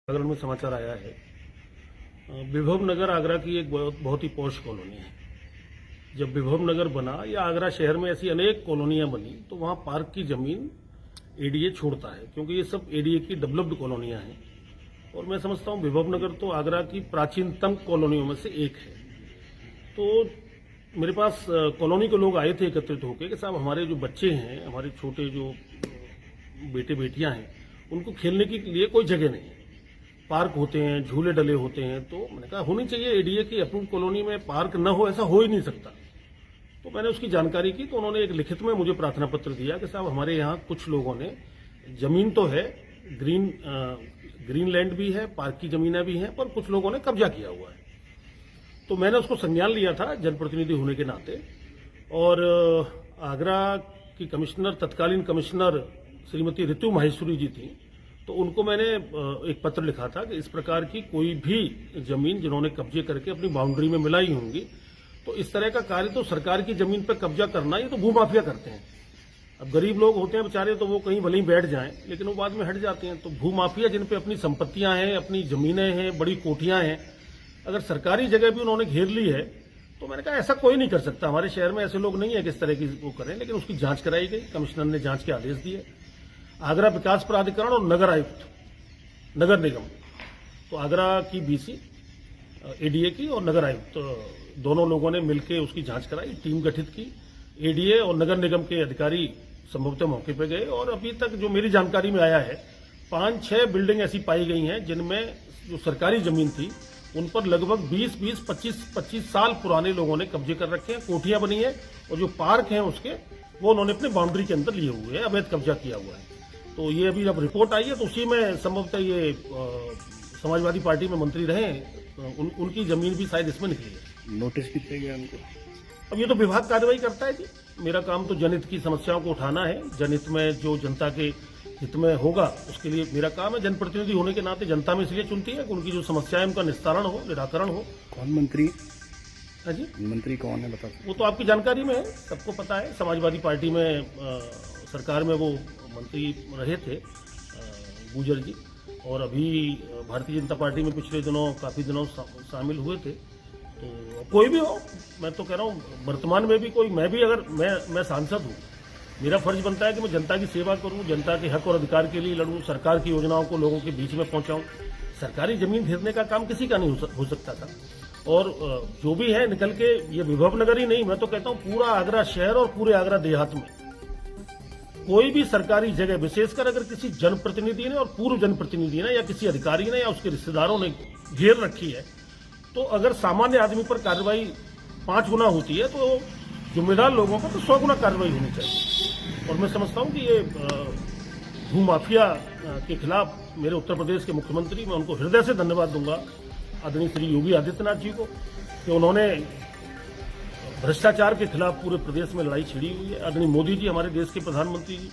नगर में समाचार आया है। विभव नगर आगरा की एक बहुत ही पॉश कॉलोनी है। जब विभव नगर बना या आगरा शहर में ऐसी अनेक कॉलोनियां बनी तो वहां पार्क की जमीन एडीए छोड़ता है, क्योंकि ये सब एडीए की डेवलप्ड कॉलोनियां हैं। और मैं समझता हूं विभव नगर तो आगरा की प्राचीनतम कॉलोनियों में से एक है। तो मेरे पास कॉलोनी के लोग आए थे एकत्रित होकर कि साहब हमारे जो बच्चे हैं, हमारे छोटे जो बेटे बेटियां हैं, उनको खेलने के लिए कोई जगह नहीं है। पार्क होते हैं, झूले डले होते हैं, तो मैंने कहा होनी चाहिए एडीए की अपनी कॉलोनी में पार्क न हो, ऐसा हो ही नहीं सकता। तो मैंने उसकी जानकारी की तो उन्होंने एक लिखित में मुझे प्रार्थना पत्र दिया कि साहब हमारे यहाँ कुछ लोगों ने जमीन तो है, ग्रीन लैंड भी है, पार्क की जमीनें भी हैं, पर कुछ लोगों ने कब्जा किया हुआ है। तो मैंने उसको संज्ञान लिया था जनप्रतिनिधि होने के नाते, और आगरा की कमिश्नर, तत्कालीन कमिश्नर श्रीमती ऋतु माहेश्वरी जी थी, तो उनको मैंने एक पत्र लिखा था कि इस प्रकार की कोई भी जमीन जिन्होंने कब्जे करके अपनी बाउंड्री में मिलाई होंगी, तो इस तरह का कार्य तो सरकार की जमीन पर कब्जा करना, ये तो भूमाफिया करते हैं। अब गरीब लोग होते हैं बेचारे, तो वो कहीं भले ही बैठ जाएं, लेकिन वो बाद में हट जाते हैं। तो भूमाफिया जिन पे अपनी संपत्तियां हैं, अपनी जमीनें हैं, बड़ी कोठियां हैं, अगर सरकारी जगह भी उन्होंने घेर ली है, तो मैंने कहा ऐसा कोई नहीं कर सकता। हमारे शहर में ऐसे लोग नहीं है कि इस तरह की वो करें, लेकिन उसकी जांच कराई गई। कमिश्नर ने जांच के आदेश दिए। आगरा विकास प्राधिकरण और नगर आयुक्त, नगर निगम, तो आगरा की बीसी, एडीए की और नगर आयुक्त, दोनों लोगों ने मिलकर उसकी जांच कराई, टीम गठित की। एडीए और नगर निगम के अधिकारी संभवतः मौके पर गए, और अभी तक जो मेरी जानकारी में आया है 5-6 बिल्डिंग ऐसी पाई गई हैं जिनमें जो सरकारी जमीन थी उन पर लगभग 20-25 साल पुराने लोगों ने कब्जे कर रखे हैं, कोठियां बनी है, और जो पार्क हैं उसके वो उन्होंने अपने बाउंड्री के अंदर लिए हुए हैं, अवैध कब्जा किया हुआ है। तो ये अभी जब रिपोर्ट आई है तो उसी में संभवतः ये समाजवादी पार्टी में मंत्री रहे, उनकी जमीन भी शायद इसमें निकली है। नोटिस भी दिया गया उनको? अब ये तो विभाग कार्रवाई करता है जी। मेरा काम तो जनहित की समस्याओं को उठाना है। जनहित में जो जनता के हित में होगा उसके लिए मेरा काम है। जनप्रतिनिधि होने के नाते जनता में इसलिए चुनती है कि उनकी जो समस्याएं उनका निस्तारण हो, निराकरण हो। कौन मंत्री? हाँ जी, मंत्री कौन है बता? वो तो आपकी जानकारी में है, सबको पता है। समाजवादी पार्टी में सरकार में वो मंत्री रहे थे गुजर जी, और अभी भारतीय जनता पार्टी में पिछले दिनों काफी दिनों शामिल हुए थे। तो कोई भी हो, मैं तो कह रहा हूँ वर्तमान में भी कोई, मैं भी अगर मैं सांसद हूँ, मेरा फर्ज बनता है कि मैं जनता की सेवा करूं, जनता के हक और अधिकार के लिए लड़ूं, सरकार की योजनाओं को लोगों के बीच में पहुंचाऊं। सरकारी जमीन घेरने का काम किसी का नहीं हो सकता था। और जो भी है निकल के, ये विभव नगर ही नहीं, मैं तो कहता हूं पूरा आगरा शहर और पूरे आगरा देहात में कोई भी सरकारी जगह, विशेषकर अगर किसी जनप्रतिनिधि ने और पूर्व जनप्रतिनिधि ने या किसी अधिकारी ने या उसके रिश्तेदारों ने घेर रखी है, तो अगर सामान्य आदमी पर कार्रवाई 5 गुना होती है तो जिम्मेदार लोगों पर तो 100 गुना कार्रवाई होनी चाहिए। और मैं समझता हूं कि ये भूमाफिया के खिलाफ मेरे उत्तर प्रदेश के मुख्यमंत्री, मैं उनको हृदय से धन्यवाद दूंगा, आदरणीय श्री योगी आदित्यनाथ जी को, कि उन्होंने भ्रष्टाचार के खिलाफ पूरे प्रदेश में लड़ाई छिड़ी हुई है। आदरणीय मोदी जी, हमारे देश के प्रधानमंत्री जी,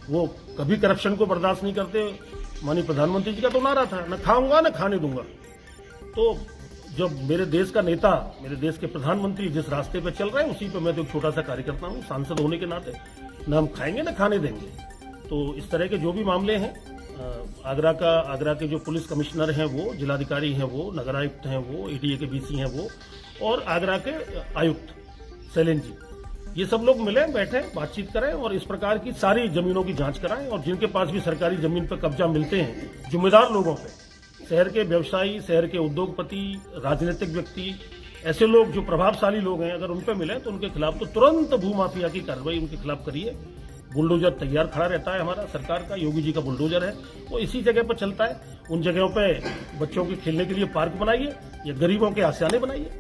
वो कभी करप्शन को बर्दाश्त नहीं करते। माननीय प्रधानमंत्री जी का तो नारा था, न खाऊंगा न खाने दूंगा। तो जब मेरे देश का नेता, मेरे देश के प्रधानमंत्री जिस रास्ते पे चल रहे हैं, उसी पे मैं तो एक छोटा सा कार्यकर्ता हूं, सांसद होने के नाते न हम खाएंगे न खाने देंगे। तो इस तरह के जो भी मामले हैं, आगरा के जो पुलिस कमिश्नर हैं वो, जिलाधिकारी हैं वो, नगर आयुक्त हैं वो, एडीए के बीसी हैं वो, और आगरा के आयुक्त शैलेंद्र जी, ये सब लोग मिले, बैठे, बातचीत करें और इस प्रकार की सारी जमीनों की जांच कराएं। और जिनके पास भी सरकारी जमीन पर कब्जा मिलते हैं, जिम्मेदार लोगों पे, शहर के व्यवसायी, शहर के उद्योगपति, राजनीतिक व्यक्ति, ऐसे लोग जो प्रभावशाली लोग हैं, अगर उन पे मिले तो उनके खिलाफ तो तुरंत भूमाफिया की कार्रवाई उनके खिलाफ करिए। बुलडोजर तैयार खड़ा रहता है हमारा सरकार का, योगी जी का बुलडोजर है, वो इसी जगह पर चलता है। उन जगहों पे बच्चों के खेलने के लिए पार्क बनाइए या गरीबों के आशियाने बनाइए।